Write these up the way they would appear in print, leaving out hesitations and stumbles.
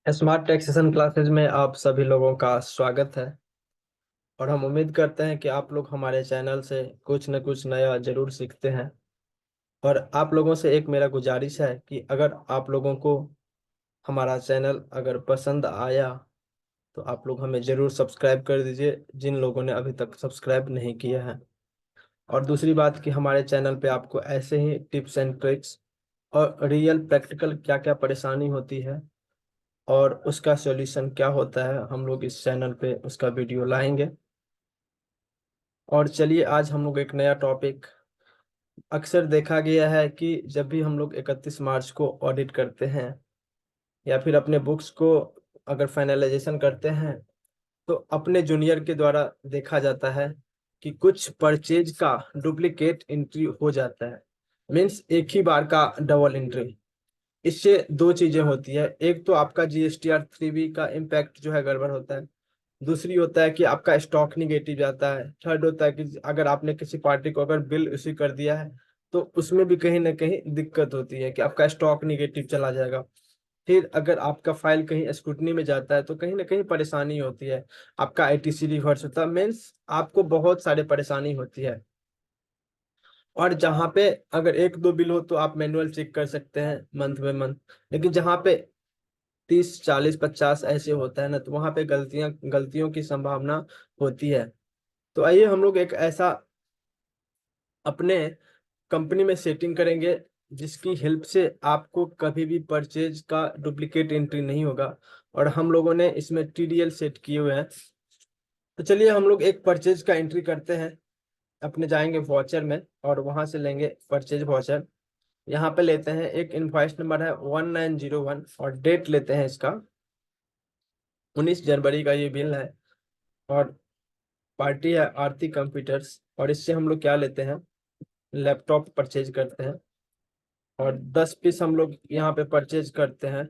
Smart taxation classes में आप सभी लोगों का स्वागत है। और हम उम्मीद करते हैं कि आप लोग हमारे चैनल से कुछ न कुछ नया जरूर सीखते हैं। और आप लोगों से एक मेरा गुजारिश है कि अगर आप लोगों को हमारा चैनल अगर पसंद आया तो आप लोग हमें जरूर सब्सक्राइब कर दीजिए, जिन लोगों ने अभी तक सब्सक्राइब नहीं किया है। और दूसरी बात कि हमारे चैनल पे आपको ऐसे ही टिप्स एंड ट्रिक्स और रियल प्रैक्टिकल क्या क्या परेशानी होती है और उसका सॉल्यूशन क्या होता है, हम लोग इस चैनल पे उसका वीडियो लाएंगे। और चलिए आज हम लोग एक नया टॉपिक। अक्सर देखा गया है कि जब भी हम लोग 31 मार्च को ऑडिट करते हैं या फिर अपने बुक्स को अगर फाइनलाइजेशन करते हैं तो अपने जूनियर के द्वारा देखा जाता है कि कुछ परचेज का डुप्लीकेट एंट्री हो जाता है। मीन्स एक ही बार का डबल एंट्री। इससे दो चीजें होती है, एक तो आपका GSTR 3B का इम्पैक्ट जो है गड़बड़ होता है। दूसरी होता है कि आपका स्टॉक निगेटिव जाता है। थर्ड होता है कि अगर आपने किसी पार्टी को अगर बिल इश्यू कर दिया है तो उसमें भी कहीं ना कहीं दिक्कत होती है कि आपका स्टॉक निगेटिव चला जाएगा। फिर अगर आपका फाइल कहीं स्क्रूटनी में जाता है तो कहीं ना कहीं परेशानी होती है। आपका ITC रिवर्स होता है, मीन्स आपको बहुत सारे परेशानी होती है। और जहाँ पे अगर एक दो बिल हो तो आप मैनुअल चेक कर सकते हैं मंथ बाय मंथ। लेकिन जहाँ पे 30 40 50 ऐसे होता है ना, तो वहां पे गलतियों की संभावना होती है। तो आइए हम लोग एक ऐसा अपने कंपनी में सेटिंग करेंगे जिसकी हेल्प से आपको कभी भी परचेज का डुप्लीकेट एंट्री नहीं होगा। और हम लोगों ने इसमें TDL सेट किए हुए हैं। तो चलिए हम लोग एक परचेज का एंट्री करते हैं। अपने जाएंगे वॉचर में और वहां से लेंगे परचेज वॉचर। यहाँ पे लेते हैं, एक इनवॉइस नंबर है 1901 और डेट लेते हैं इसका 19 जनवरी का ये बिल है। और पार्टी है आरती कंप्यूटर्स। और इससे हम लोग क्या लेते हैं, लैपटॉप परचेज करते हैं। और 10 पीस हम लोग यहाँ पे परचेज करते हैं।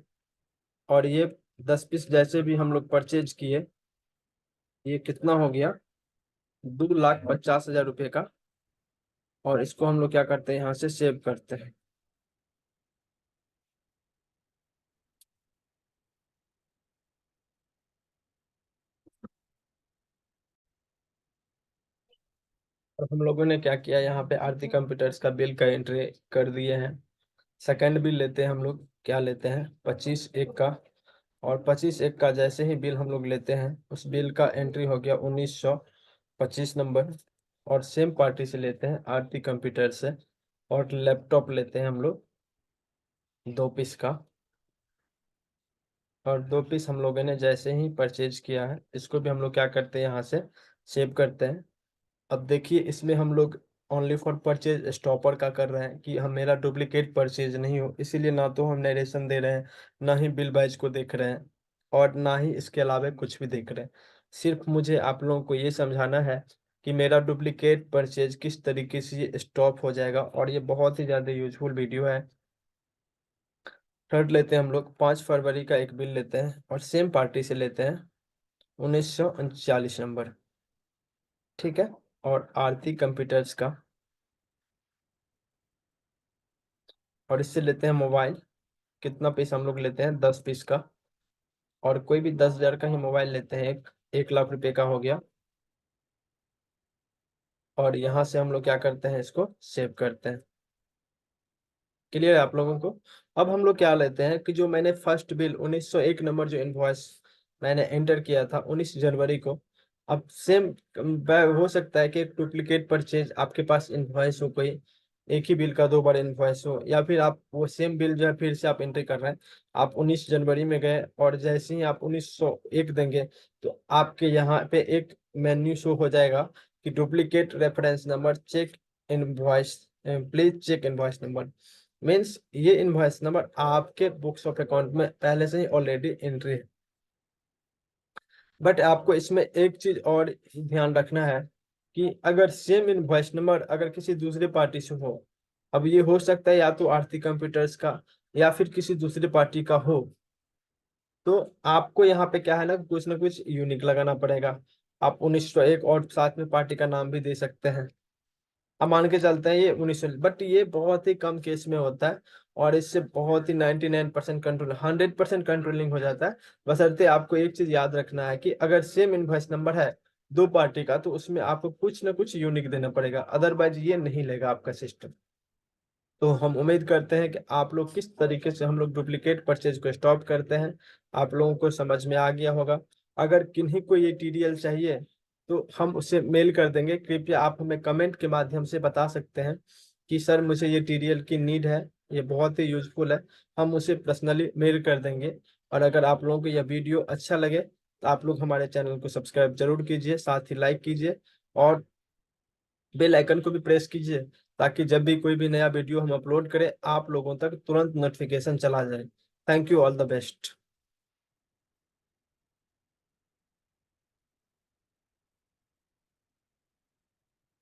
और ये 10 पीस जैसे भी हम लोग परचेज किए, ये कितना हो गया, 2,50,000 रुपये का। और इसको हम लोग क्या करते हैं, यहाँ से सेव करते हैं। और हम लोगों ने क्या किया, यहाँ पे आरती कंप्यूटर्स का बिल का एंट्री कर दिए हैं। सेकंड बिल लेते हैं हम लोग, क्या लेते हैं, 25/1 का। और 25/1 का जैसे ही बिल हम लोग लेते हैं, उस बिल का एंट्री हो गया 1925 नंबर। और सेम पार्टी से लेते हैं, आरती कंप्यूटर से। और लैपटॉप लेते हैं हम लोग 2 पीस का। और 2 पीस हम लोगों ने जैसे ही परचेज किया है, इसको भी हम लोग क्या करते हैं, यहाँ से सेव करते हैं। अब देखिए इसमें हम लोग ओनली फॉर परचेज स्टॉपर का कर रहे हैं कि हम मेरा डुप्लीकेट परचेज नहीं हो, इसीलिए ना तो हम नरेशन दे रहे हैं, ना ही बिल बैच को देख रहे हैं, और ना ही इसके अलावा कुछ भी देख रहे हैं। सिर्फ मुझे आप लोगों को ये समझाना है कि मेरा डुप्लीकेट परचेज किस तरीके से स्टॉप हो जाएगा। और ये बहुत ही ज़्यादा यूजफुल वीडियो है। थर्ड लेते हैं हम लोग 5 फरवरी का एक बिल लेते हैं और सेम पार्टी से लेते हैं 1939 नंबर। ठीक है। और आरती कंप्यूटर्स का। और इससे लेते हैं मोबाइल, कितना पीस हम लोग लेते हैं, 10 पीस का। और कोई भी 10,000 का ही मोबाइल लेते हैं, 1 लाख रुपए का हो गया। और यहाँ से हम लोग क्या करते हैं, इसको सेव करते हैं। क्लियर है आप लोगों को। अब हम लोग क्या लेते हैं कि जो मैंने फर्स्ट बिल 1901 नंबर जो इनवॉइस मैंने एंटर किया था 19 जनवरी को। अब सेम हो सकता है कि एक डुप्लीकेट परचेज आपके पास इनवॉइस हो कोई, एक ही बिल का दो बार इनवॉइस हो, या फिर आप वो सेम बिल जो है फिर से आप एंट्री कर रहे हैं। आप 19 जनवरी में गए और जैसे ही आप 1901 देंगे तो आपके यहाँ पे एक मेन्यू शो हो जाएगा कि duplicate reference number check invoice, please check invoice number. Means ये इनवॉइस नंबर आपके बुक्स ऑफ अकाउंट में पहले से ही ऑलरेडी एंट्री है। बट आपको इसमें एक चीज और ध्यान रखना है कि अगर सेम इनवॉइस नंबर अगर किसी दूसरे पार्टी से हो, अब ये हो सकता है या तो आरती कंप्यूटर्स का या फिर किसी दूसरे पार्टी का हो, तो आपको यहाँ पे क्या है ना कुछ यूनिक लगाना पड़ेगा। आप 1901 और साथ में पार्टी का नाम भी दे सकते हैं। अब मान के चलते हैं ये 1900, बट ये बहुत ही कम केस में होता है, और इससे बहुत ही 99% कंट्रोल, 100% कंट्रोलिंग हो जाता है। बशर्ते आपको एक चीज याद रखना है कि अगर सेम इनवॉइस नंबर है दो पार्टी का, तो उसमें आपको कुछ ना कुछ यूनिक देना पड़ेगा, अदरवाइज ये नहीं लेगा आपका सिस्टम। तो हम उम्मीद करते हैं कि आप लोग किस तरीके से हम लोग डुप्लीकेट परचेज को स्टॉप करते हैं, आप लोगों को समझ में आ गया होगा। अगर किन्हीं को ये टीडीएल चाहिए तो हम उसे मेल कर देंगे, कृपया आप हमें कमेंट के माध्यम से बता सकते हैं कि सर मुझे ये टीडीएल की नीड है, ये बहुत ही यूजफुल है, हम उसे पर्सनली मेल कर देंगे। और अगर आप लोगों को यह वीडियो अच्छा लगे तो आप लोग हमारे चैनल को सब्सक्राइब जरूर कीजिए, साथ ही लाइक कीजिए और बेल आइकन को भी प्रेस कीजिए, ताकि जब भी कोई भी नया वीडियो हम अपलोड करें आप लोगों तक तुरंत नोटिफिकेशन चला जाए। Thank you, all the best.